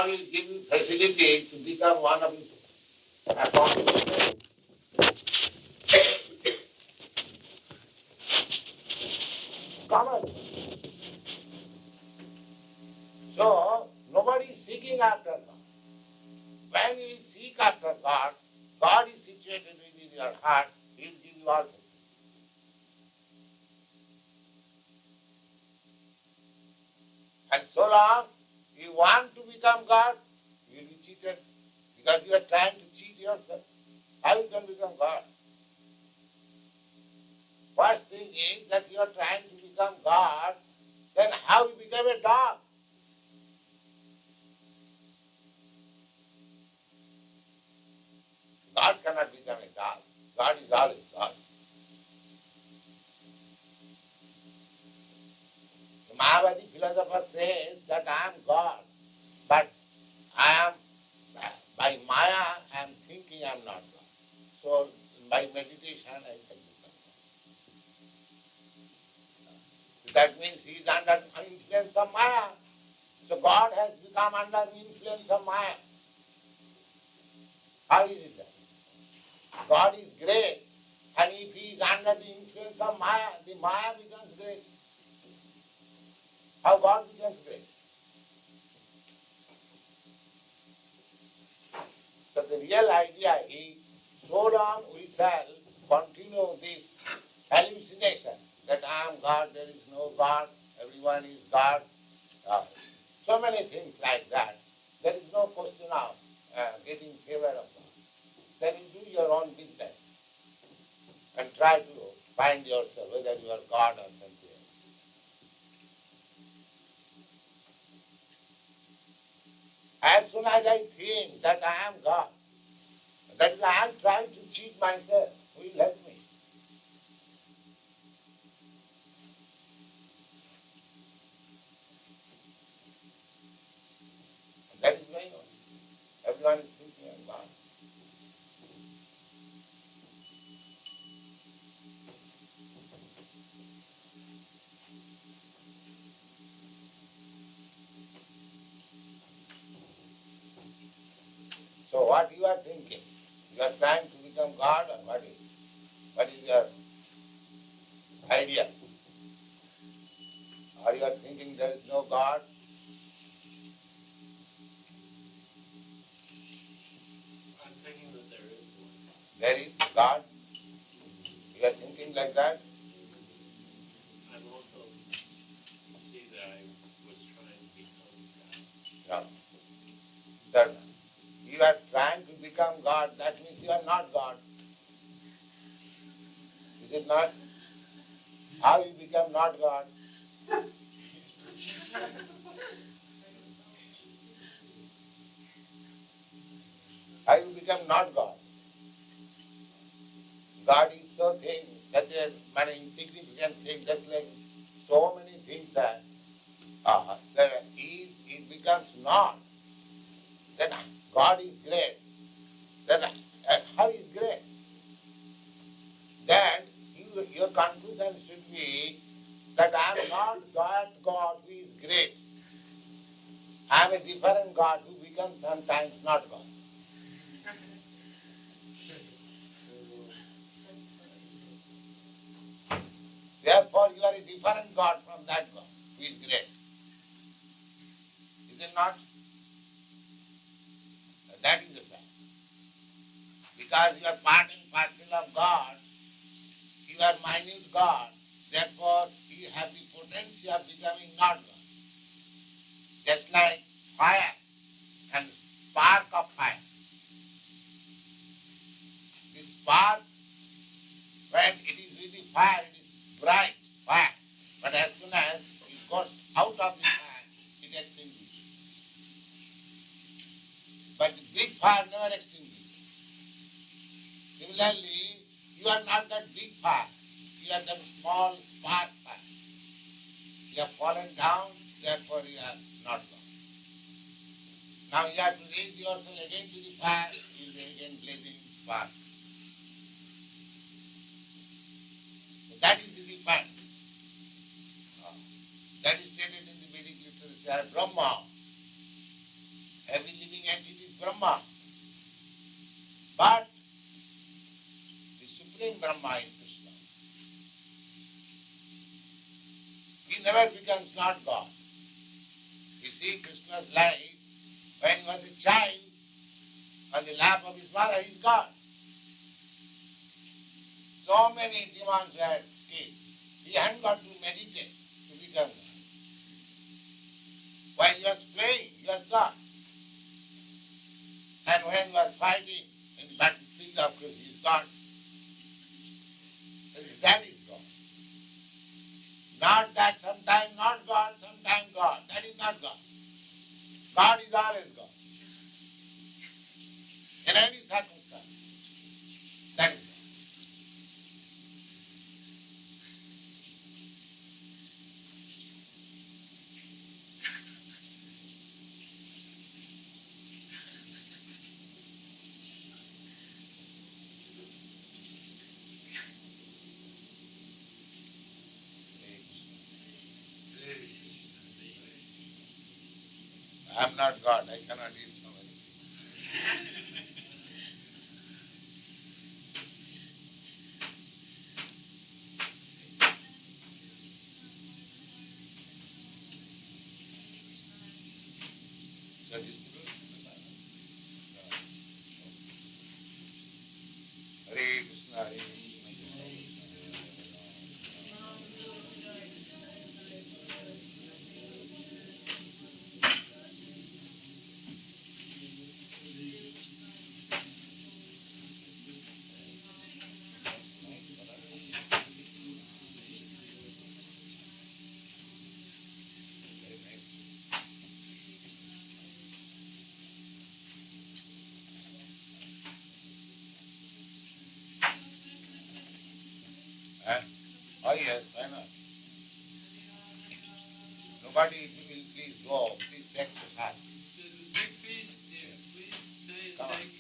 now he give you facility to become one of his appointed. Common. So, nobody is seeking after God. When you seek after God, God is situated within your heart, He will give you all things. And so long you want to become God, you will be cheated because you are trying to cheat yourself. How you can become God? First thing is that you are trying to become God, then how you become a dog? God cannot become a dog. God is always God. The Mahavadi philosopher says that I am God, but I am, by Maya, I am thinking I am not God. So by meditation I can become God. That means he is under influence of Maya. So God has become under the influence of Maya. How is it that? God is great, and if he is under the influence of Maya, the Maya becomes great. How God becomes great? So the real idea is, so long we shall continue this hallucination that I am God, there is no God, everyone is God, so many things like that. There is no question of getting favor of God. Then you do your own business and try to find yourself whether you are God or something else. As soon as I think that I am God, that is, I am trying to cheat myself, who will help me? And that is going on. Everyone is thinking I am God. So what you are thinking? You are trying to become God, or what is your idea? Or you are thinking there is no God? I'm thinking that there is one. There is God? You are thinking like that? I'm also see that I was trying to become God. No. That you are trying to become God, that means you are not God. Is it not? How you become not God? How you become not God? God is so thing, such a many insignificant thing, just like so many things that if it becomes not, then God is great. Then how is great? Then your conclusion should be that I am not that God who is great. I am a different God who becomes sometimes not God. Therefore, you are a different God from that God who is great. Is it not? That is the fact. Because you are part and parcel of God, you are minute God, therefore you have the potential of becoming not God. Just like fire and spark of fire. The spark, when it is with the fire, it is bright fire. But as soon as it goes out of the fire, it extinguishes. But the big fire never extinguishes. Similarly, you are not that big fire. You are that small spark fire. You have fallen down, therefore you are not God. Now you have to raise yourself again to the fire, you will be again blazing spark. So that is the difference. That is stated in the Vedic literature. Brahma, a Brahma is Krishna. He never becomes not God. You see, Krishna's life, when he was a child, on the lap of his mother, he is God. So many demons were killed. He hadn't got to meditate to become God. While he was playing, he was God. And when he was fighting in the battlefield of Krishna, he is God. That is God. Not that sometimes not God, sometimes God. That is not God. God is always God. In any circumstance. That is God. I am not God. I cannot eat so many. So this is good. Hare Krishna, Hare Krishna. Huh? Oh yes, why not? Nobody will please go. Please take the path. The big piece, yeah, please stay. Come on.